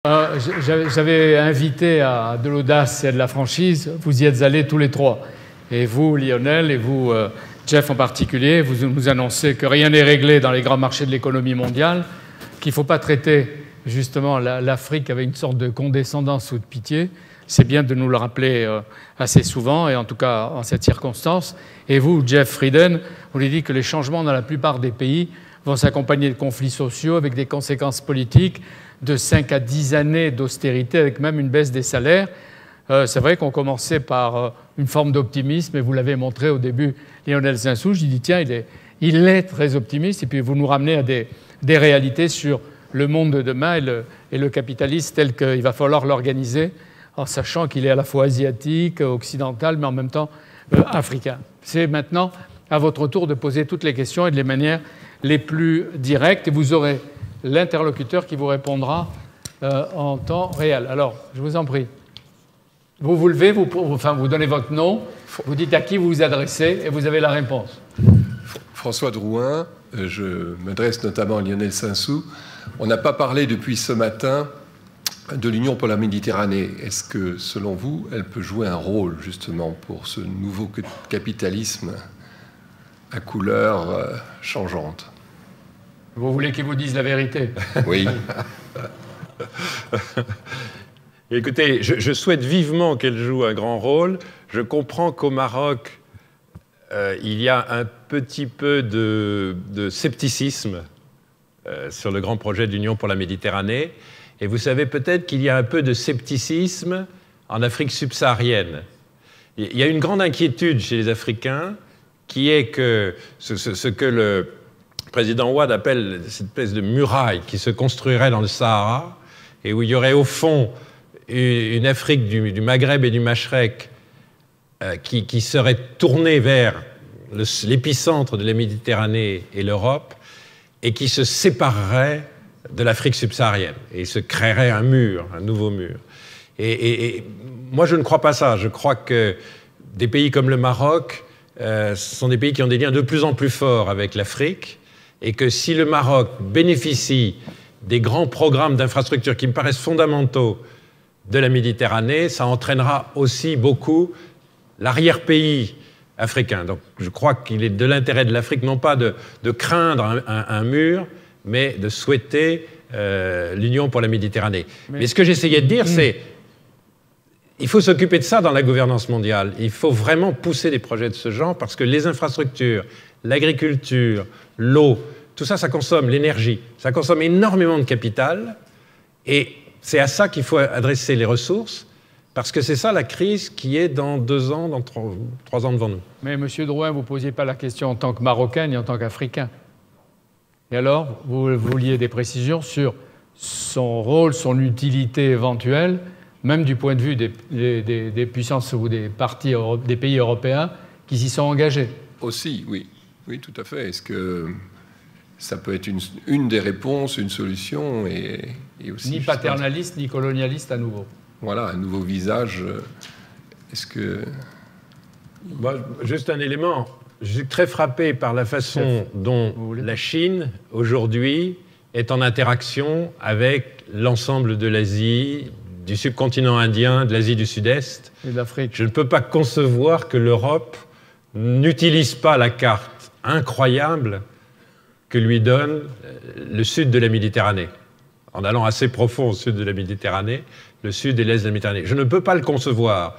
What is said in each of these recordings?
J'avais invité à de l'audace et à de la franchise. Vous y êtes allés tous les trois. Et vous, Lionel, et vous, Jeff en particulier, vous nous annoncez que rien n'est réglé dans les grands marchés de l'économie mondiale, qu'il ne faut pas traiter justement l'Afrique avec une sorte de condescendance ou de pitié. C'est bien de nous le rappeler assez souvent, et en tout cas en cette circonstance. Et vous, Jeff Frieden, vous lui dites que les changements dans la plupart des pays vont s'accompagner de conflits sociaux avec des conséquences politiques, de 5 à 10 années d'austérité avec même une baisse des salaires. C'est vrai qu'on commençait par une forme d'optimisme, et vous l'avez montré au début, Lionel Zinsou. J'ai dit, tiens, il est très optimiste, et puis vous nous ramenez à des réalités sur le monde de demain et le capitalisme tel qu'il va falloir l'organiser, en sachant qu'il est à la fois asiatique, occidental, mais en même temps africain. C'est maintenant à votre tour de poser toutes les questions et de les manières les plus directes, et vous aurez l'interlocuteur qui vous répondra en temps réel. Alors, je vous en prie. Vous vous levez, vous donnez votre nom, vous dites à qui vous vous adressez, et vous avez la réponse. François Drouin, je m'adresse notamment à Lionel Zinsou. On n'a pas parlé depuis ce matin de l'Union pour la Méditerranée. Est-ce que, selon vous, elle peut jouer un rôle, justement, pour ce nouveau capitalisme à couleur changeante? Vous voulez qu'ils vous disent la vérité? Oui. Écoutez, je souhaite vivement qu'elle joue un grand rôle. Je comprends qu'au Maroc, il y a un petit peu de scepticisme sur le grand projet de l'Union pour la Méditerranée. Et vous savez peut-être qu'il y a un peu de scepticisme en Afrique subsaharienne. Il y a une grande inquiétude chez les Africains qui est que ce que le président Ouad appelle cette espèce de muraille qui se construirait dans le Sahara et où il y aurait au fond une Afrique du Maghreb et du Machrek qui serait tournée vers l'épicentre de la Méditerranée et l'Europe et qui se séparerait de l'Afrique subsaharienne et il se créerait un mur, un nouveau mur. Et moi, je ne crois pas ça. Je crois que des pays comme le Maroc sont des pays qui ont des liens de plus en plus forts avec l'Afrique et que si le Maroc bénéficie des grands programmes d'infrastructures qui me paraissent fondamentaux de la Méditerranée, ça entraînera aussi beaucoup l'arrière-pays africain. Donc je crois qu'il est de l'intérêt de l'Afrique non pas de craindre un mur, mais de souhaiter l'Union pour la Méditerranée. Mais ce que j'essayais de dire, c'est il faut s'occuper de ça dans la gouvernance mondiale. Il faut vraiment pousser des projets de ce genre parce que les infrastructures, l'agriculture, l'eau, tout ça, ça consomme l'énergie. Ça consomme énormément de capital et c'est à ça qu'il faut adresser les ressources parce que c'est ça la crise qui est dans 2 ans, dans 3 ans devant nous. Mais M. Drouin, vous ne posiez pas la question en tant que Marocain ni en tant qu'Africain. Et alors, vous vouliez des précisions sur son rôle, son utilité éventuelle, même du point de vue des puissances ou des pays européens qui s'y sont engagés. Aussi, oui. Oui, tout à fait. Est-ce que ça peut être une des réponses, une solution et aussi... Ni paternaliste, ni colonialiste à nouveau. Voilà, un nouveau visage. Est-ce que... Moi, juste un élément. Je suis très frappé par la façon dont la Chine, aujourd'hui, est en interaction avec l'ensemble de l'Asie, du subcontinent indien, de l'Asie du Sud-Est. Et de l'Afrique. Je ne peux pas concevoir que l'Europe n'utilise pas la carte incroyable que lui donne le sud de la Méditerranée. En allant assez profond au sud de la Méditerranée, le sud et l'est de la Méditerranée. Je ne peux pas le concevoir.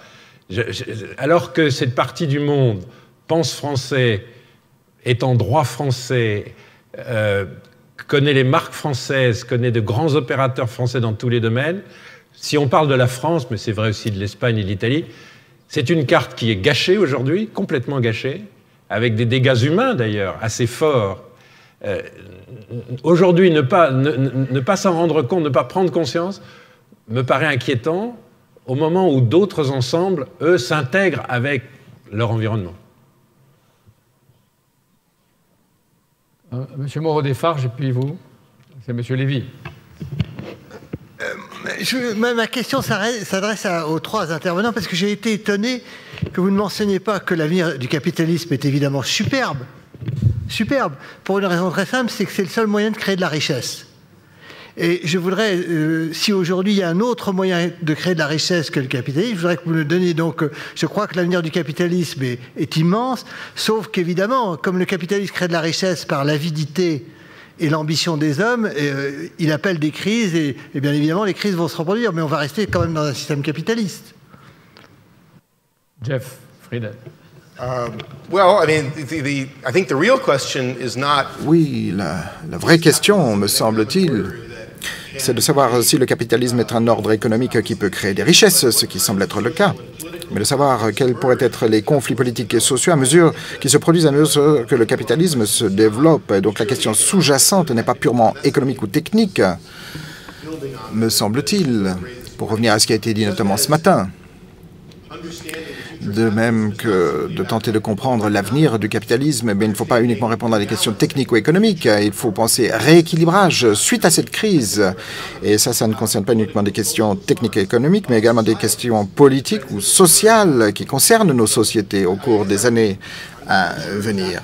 Alors que cette partie du monde pense français, est en droit français, connaît les marques françaises, connaît de grands opérateurs français dans tous les domaines, si on parle de la France, mais c'est vrai aussi de l'Espagne et de l'Italie, c'est une carte qui est gâchée aujourd'hui, complètement gâchée, avec des dégâts humains d'ailleurs assez forts. Aujourd'hui, ne pas s'en rendre compte, ne pas prendre conscience, me paraît inquiétant au moment où d'autres ensembles, eux, s'intègrent avec leur environnement. Monsieur Moreau-Desfarges, et puis vous, c'est Monsieur Lévy. Ma question s'adresse aux 3 intervenants parce que j'ai été étonné que vous ne mentionniez pas que l'avenir du capitalisme est évidemment superbe, pour une raison très simple, c'est que c'est le seul moyen de créer de la richesse. Et je voudrais, si aujourd'hui il y a un autre moyen de créer de la richesse que le capitalisme, je voudrais que vous me donniez donc, je crois que l'avenir du capitalisme est immense, sauf qu'évidemment, comme le capitalisme crée de la richesse par l'avidité et l'ambition des hommes, il appelle des crises, et bien évidemment les crises vont se reproduire, mais on va rester quand même dans un système capitaliste. Jeff Friedel. Well, I mean, I think the real question is not. Oui, la vraie question, me semble-t-il, c'est de savoir si le capitalisme est un ordre économique qui peut créer des richesses, ce qui semble être le cas, mais de savoir quels pourraient être les conflits politiques et sociaux à mesure qu'ils se produisent, à mesure que le capitalisme se développe. Et donc la question sous-jacente n'est pas purement économique ou technique, me semble-t-il, pour revenir à ce qui a été dit notamment ce matin. De même que de tenter de comprendre l'avenir du capitalisme, il ne faut pas uniquement répondre à des questions techniques ou économiques, il faut penser rééquilibrage suite à cette crise. Et ça ne concerne pas uniquement des questions techniques et économiques, mais également des questions politiques ou sociales qui concernent nos sociétés au cours des années à venir.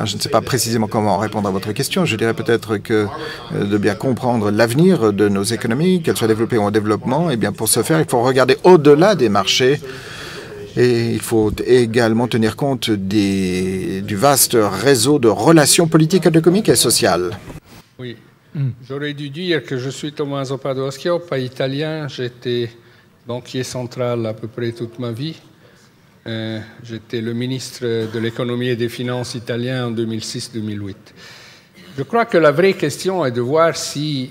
Je ne sais pas précisément comment répondre à votre question. Je dirais peut-être que de bien comprendre l'avenir de nos économies, qu'elles soient développées ou en développement, et bien pour ce faire, il faut regarder au-delà des marchés et il faut également tenir compte du vaste réseau de relations politiques, économiques et sociales. Oui, j'aurais dû dire que je suis Tommaso Padoa-Schioppa, italien. J'étais banquier central à peu près toute ma vie. J'étais le ministre de l'économie et des finances italien en 2006-2008. Je crois que la vraie question est de voir s'il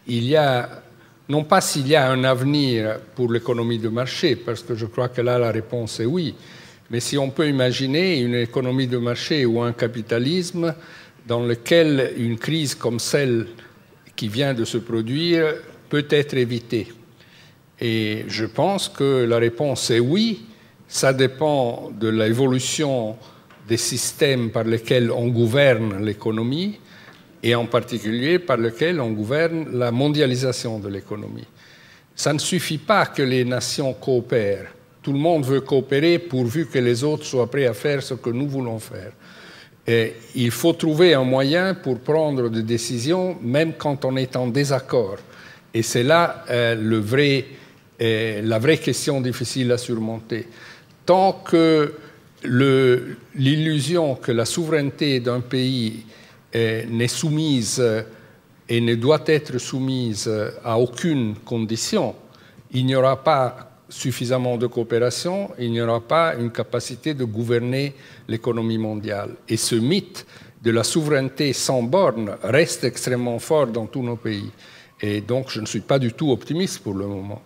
y a, non pas s'il y a un avenir pour l'économie de marché, parce que je crois que là la réponse est oui, mais si on peut imaginer une économie de marché ou un capitalisme dans lequel une crise comme celle qui vient de se produire peut être évitée. Et je pense que la réponse est oui. Ça dépend de l'évolution des systèmes par lesquels on gouverne l'économie et en particulier par lesquels on gouverne la mondialisation de l'économie. Ça ne suffit pas que les nations coopèrent. Tout le monde veut coopérer pourvu que les autres soient prêts à faire ce que nous voulons faire. Et il faut trouver un moyen pour prendre des décisions même quand on est en désaccord. Et c'est là la vraie question difficile à surmonter. Tant que l'illusion que la souveraineté d'un pays n'est soumise et ne doit être soumise à aucune condition, il n'y aura pas suffisamment de coopération, il n'y aura pas une capacité de gouverner l'économie mondiale. Et ce mythe de la souveraineté sans borne reste extrêmement fort dans tous nos pays. Et donc je ne suis pas du tout optimiste pour le moment.